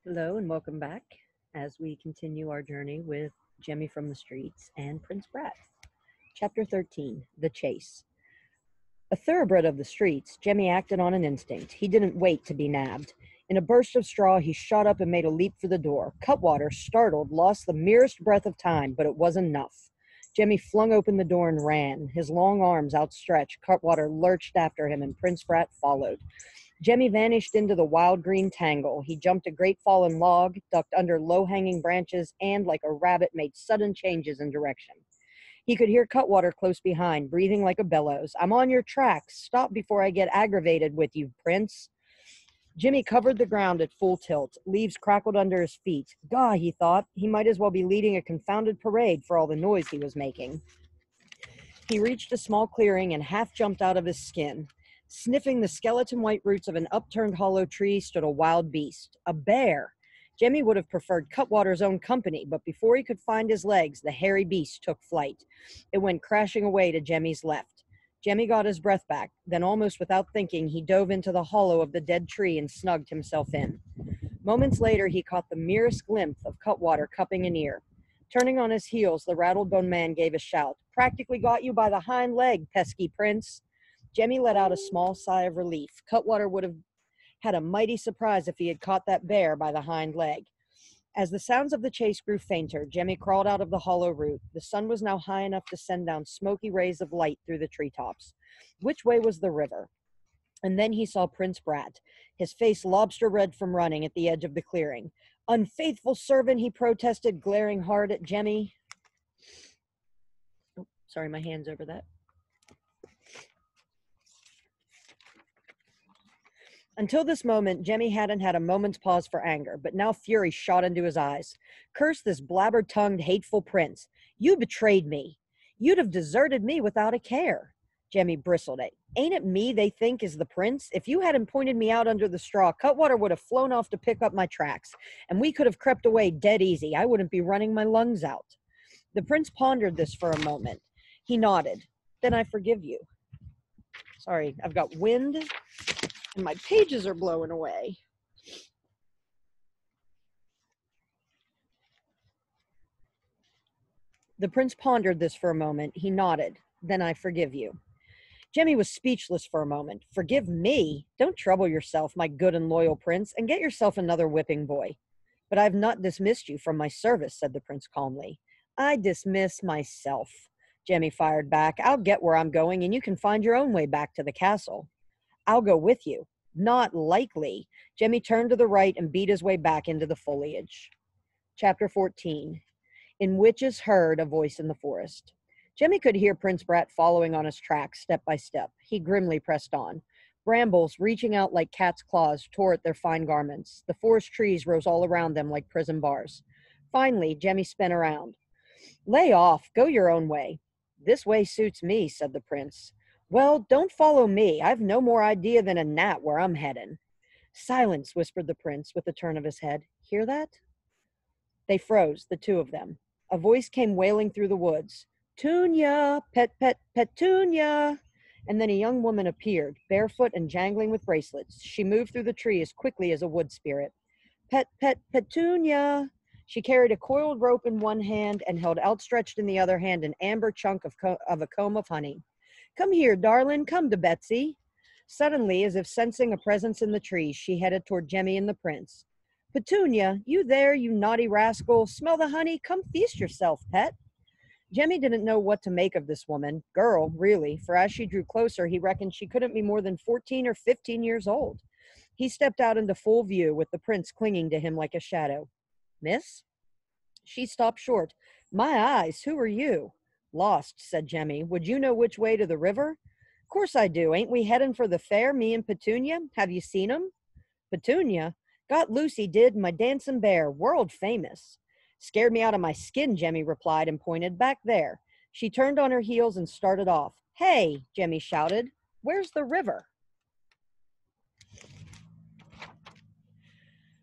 Hello and welcome back as we continue our journey with Jemmy from the Streets and Prince Brat. Chapter 13 The Chase. A thoroughbred of the streets, Jemmy acted on an instinct. He didn't wait to be nabbed. In a burst of straw, he shot up and made a leap for the door. Cutwater, startled, lost the merest breath of time, but it was enough. Jemmy flung open the door and ran. His long arms outstretched, Cutwater lurched after him, and Prince Brat followed. Jemmy vanished into the wild green tangle. He jumped a great fallen log, ducked under low-hanging branches, and, like a rabbit, made sudden changes in direction. He could hear Cutwater close behind, breathing like a bellows. "I'm on your tracks. Stop before I get aggravated with you, Prince." Jimmy covered the ground at full tilt. Leaves crackled under his feet. Gah, he thought, he might as well be leading a confounded parade for all the noise he was making. He reached a small clearing and half jumped out of his skin. Sniffing the skeleton white roots of an upturned hollow tree stood a wild beast, a bear. Jemmy would have preferred Cutwater's own company, but before he could find his legs, the hairy beast took flight. It went crashing away to Jemmy's left. Jemmy got his breath back, then almost without thinking, he dove into the hollow of the dead tree and snugged himself in. Moments later, he caught the merest glimpse of Cutwater cupping an ear. Turning on his heels, the rattled-boned man gave a shout. "Practically got you by the hind leg, pesky prince." Jemmy let out a small sigh of relief. Cutwater would have had a mighty surprise if he had caught that bear by the hind leg. As the sounds of the chase grew fainter, Jemmy crawled out of the hollow root. The sun was now high enough to send down smoky rays of light through the treetops. Which way was the river? And then he saw Prince Brat, his face lobster red from running, at the edge of the clearing. "Unfaithful servant," he protested, glaring hard at Jemmy. Oh, sorry, my hand's over that. Until this moment, Jemmy hadn't had a moment's pause for anger, but now fury shot into his eyes. "Curse this blabber-tongued, hateful prince. You betrayed me. You'd have deserted me without a care." Jemmy bristled at. "Ain't it me they think is the prince? If you hadn't pointed me out under the straw, Cutwater would have flown off to pick up my tracks, and we could have crept away dead easy. I wouldn't be running my lungs out." The prince pondered this for a moment. He nodded. "Then I forgive you." Sorry, I've got wind and my pages are blowing away. The prince pondered this for a moment. He nodded. "Then I forgive you." Jemmy was speechless for a moment. "Forgive me? Don't trouble yourself, my good and loyal prince, and get yourself another whipping boy." "But I have not dismissed you from my service," said the prince calmly. "I dismiss myself," Jemmy fired back. "I'll get where I'm going, and you can find your own way back to the castle." "I'll go with you." "Not likely." Jemmy turned to the right and beat his way back into the foliage. Chapter 14 In Witches Heard a Voice in the Forest. Jemmy could hear Prince Brat following on his tracks step by step. He grimly pressed on. Brambles, reaching out like cat's claws, tore at their fine garments. The forest trees rose all around them like prison bars. Finally, Jemmy spun around. "Lay off. Go your own way." "This way suits me," said the prince. "Well, don't follow me. I've no more idea than a gnat where I'm heading." "Silence," whispered the prince with a turn of his head. "Hear that?" They froze, the two of them. A voice came wailing through the woods. "Tunya, Petunia." And then a young woman appeared, barefoot and jangling with bracelets. She moved through the tree as quickly as a wood spirit. Petunia." She carried a coiled rope in one hand and held outstretched in the other hand an amber chunk of a comb of honey. "Come here, darling, come to Betsy." Suddenly, as if sensing a presence in the trees, she headed toward Jemmy and the prince. "Petunia, you there, you naughty rascal. Smell the honey? Come feast yourself, pet." Jemmy didn't know what to make of this woman, girl, really, for as she drew closer, he reckoned she couldn't be more than 14 or 15 years old. He stepped out into full view, with the prince clinging to him like a shadow. "Miss?" She stopped short. "My eyes, who are you?" "Lost," said Jemmy. "Would you know which way to the river?" "Course I do. Ain't we heading for the fair, me and Petunia? Have you seen 'em?" "Petunia? Got Lucy did, my dancing bear, world famous." "Scared me out of my skin," Jemmy replied and pointed. "Back there." She turned on her heels and started off. "Hey," Jemmy shouted, "where's the river?"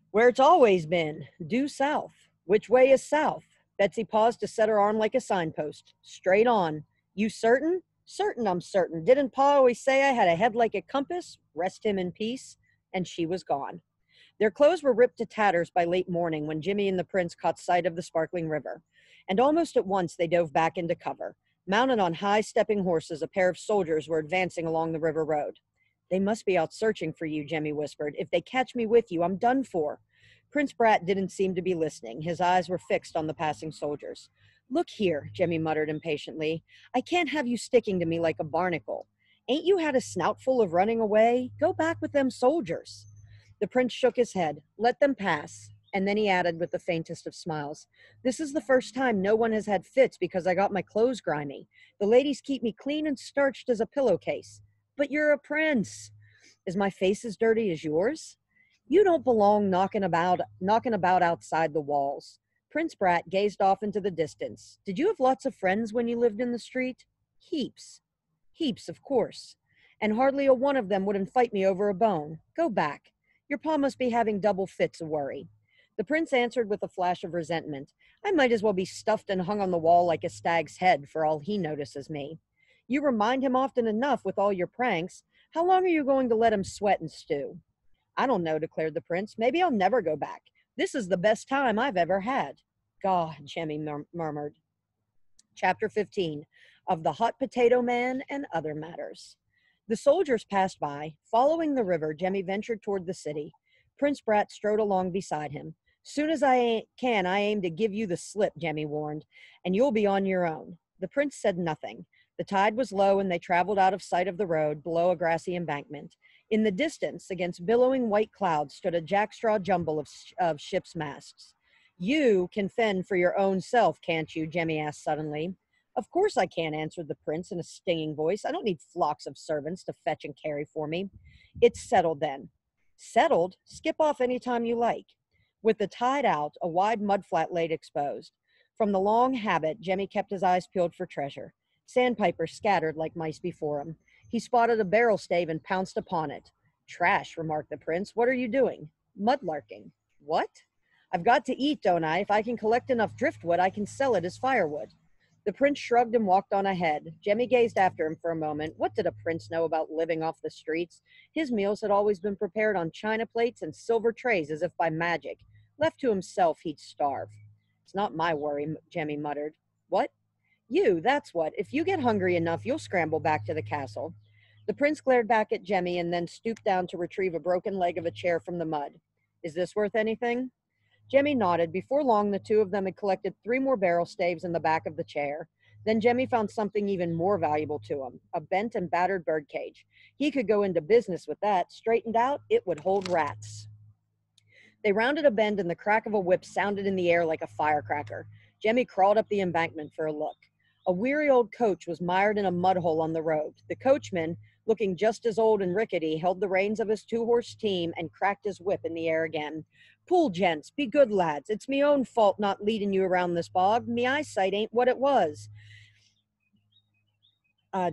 "Where it's always been, due south." "Which way is south?" Betsy paused to set her arm like a signpost. "Straight on." "You certain?" "Certain, I'm certain. Didn't Pa always say I had a head like a compass?" Rest him in peace. And she was gone. Their clothes were ripped to tatters by late morning when Jimmy and the prince caught sight of the sparkling river, and almost at once they dove back into cover. Mounted on high-stepping horses, a pair of soldiers were advancing along the river road. "They must be out searching for you," Jemmy whispered. "If they catch me with you, I'm done for." Prince Brat didn't seem to be listening. His eyes were fixed on the passing soldiers. "Look here," Jemmy muttered impatiently. "I can't have you sticking to me like a barnacle. Ain't you had a snoutful of running away? Go back with them soldiers." The prince shook his head. "Let them pass." And then he added with the faintest of smiles, "This is the first time no one has had fits because I got my clothes grimy. The ladies keep me clean and starched as a pillowcase. But you're a prince. Is my face as dirty as yours? You don't belong knocking about outside the walls." Prince Brat gazed off into the distance. "Did you have lots of friends when you lived in the street?" "Heaps. Heaps, of course. And hardly a one of them wouldn't fight me over a bone. Go back. Your pa must be having double fits of worry." The prince answered with a flash of resentment. "I might as well be stuffed and hung on the wall like a stag's head for all he notices me. You remind him often enough with all your pranks. How long are you going to let him sweat and stew?" "I don't know," declared the prince. "Maybe I'll never go back. This is the best time I've ever had." "God," Jemmy murmured. Chapter 15 of the Hot Potato Man and Other Matters. The soldiers passed by. Following the river, Jemmy ventured toward the city. Prince Brat strode along beside him. "Soon as I aim to give you the slip," Jemmy warned, "and you'll be on your own." The prince said nothing. The tide was low, and they traveled out of sight of the road below a grassy embankment. In the distance, against billowing white clouds, stood a jackstraw jumble of ships' masts. "You can fend for your own self, can't you?" Jemmy asked suddenly. "Of course I can," answered the prince in a stinging voice. "I don't need flocks of servants to fetch and carry for me." "It's settled then." "Settled? Skip off any time you like." With the tide out, a wide mudflat lay exposed. From the long habit, Jemmy kept his eyes peeled for treasure. Sandpipers scattered like mice before him. He spotted a barrel stave and pounced upon it. "Trash," remarked the prince. "What are you doing?" "Mudlarking." "What?" "I've got to eat, don't I? If I can collect enough driftwood, I can sell it as firewood." The prince shrugged and walked on ahead. Jemmy gazed after him for a moment. What did a prince know about living off the streets? His meals had always been prepared on china plates and silver trays as if by magic. Left to himself, he'd starve. "It's not my worry," Jemmy muttered. "What?" "You, that's what. If you get hungry enough, you'll scramble back to the castle." The prince glared back at Jemmy and then stooped down to retrieve a broken leg of a chair from the mud. "Is this worth anything?" Jemmy nodded. Before long, the two of them had collected 3 more barrel staves in the back of the chair. Then Jemmy found something even more valuable to him, a bent and battered birdcage. He could go into business with that. Straightened out, it would hold rats. They rounded a bend and the crack of a whip sounded in the air like a firecracker. Jemmy crawled up the embankment for a look. A weary old coach was mired in a mud hole on the road. The coachman, looking just as old and rickety, held the reins of his 2-horse team and cracked his whip in the air again. "Pull, gents, be good lads. It's me own fault not leading you around this bog. Me eyesight ain't what it was."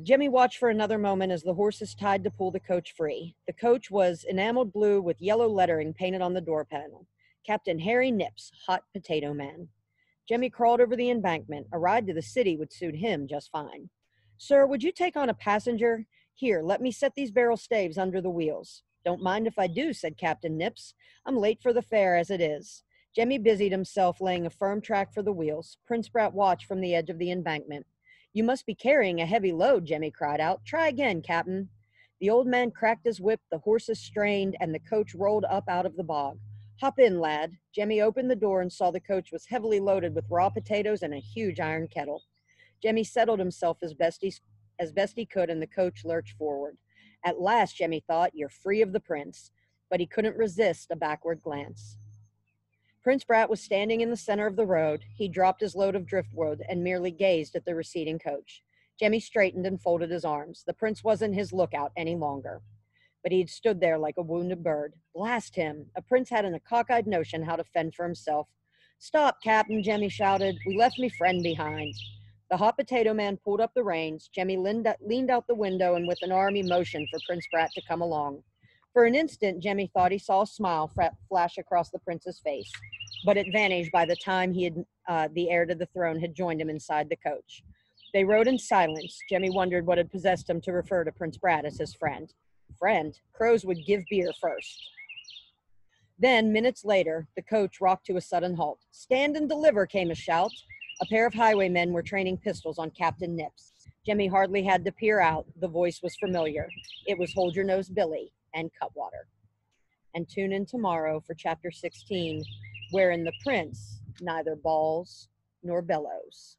Jemmy watched for another moment as the horses tied to pull the coach free. The coach was enameled blue with yellow lettering painted on the door panel. "Captain Harry Nips, Hot Potato Man." Jemmy crawled over the embankment. A ride to the city would suit him just fine. "Sir, would you take on a passenger? Here, let me set these barrel staves under the wheels." "Don't mind if I do," said Captain Nips. "I'm late for the fair as it is." Jemmy busied himself laying a firm track for the wheels. Prince Brat watched from the edge of the embankment. "You must be carrying a heavy load," Jemmy cried out. "Try again, Captain." The old man cracked his whip, the horses strained, and the coach rolled up out of the bog. "Hop in, lad." Jemmy opened the door and saw the coach was heavily loaded with raw potatoes and a huge iron kettle. Jemmy settled himself as best he could, and the coach lurched forward. At last, Jemmy thought, you're free of the prince. But he couldn't resist a backward glance. Prince Brat was standing in the center of the road. He dropped his load of driftwood and merely gazed at the receding coach. Jemmy straightened and folded his arms. The prince wasn't his lookout any longer. But he had stood there like a wounded bird. Blast him! A prince hadn't a cockeyed notion how to fend for himself. "Stop, Captain," Jemmy shouted. "We left me friend behind." The hot potato man pulled up the reins. Jemmy leaned out the window and with an arm he motioned for Prince Brat to come along. For an instant, Jemmy thought he saw a smile flash across the prince's face, but it vanished by the time the heir to the throne had joined him inside the coach. They rode in silence. Jemmy wondered what had possessed him to refer to Prince Brat as his friend. Friend? Crows would give beer first. Then, minutes later, the coach rocked to a sudden halt. "Stand and deliver," came a shout. A pair of highwaymen were training pistols on Captain Nips. Jemmy hardly had to peer out. The voice was familiar. It was Hold Your Nose Billy and Cutwater. And tune in tomorrow for Chapter 16, wherein the prince neither bawls nor bellows.